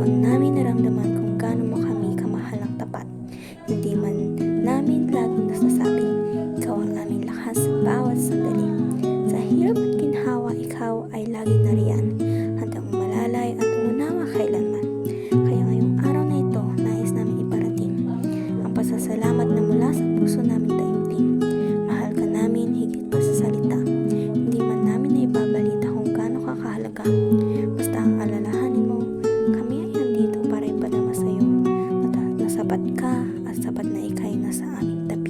Noon namin naramdaman kung gaano mo kami kamahal ang tapat. Hindi man namin laging nasasabi, ikaw ang aming lakas sa bawat sandali. Sa hirap at ginhawa, ikaw ay laging nariyan, handang umalalay at umunawa kailanman. Kaya ngayong araw na ito, nais namin iparating ang pasasalamat na mula sa puso naming daimtim. Mahal ka namin higit pa sa salita. Hindi man namin na ibabalita kung gaano ka kahalaga. Basta ang alalahanin mo, kami ay nandito para ipadama sa iyo na sapat ka at sapat na ikay nasa aming tabi.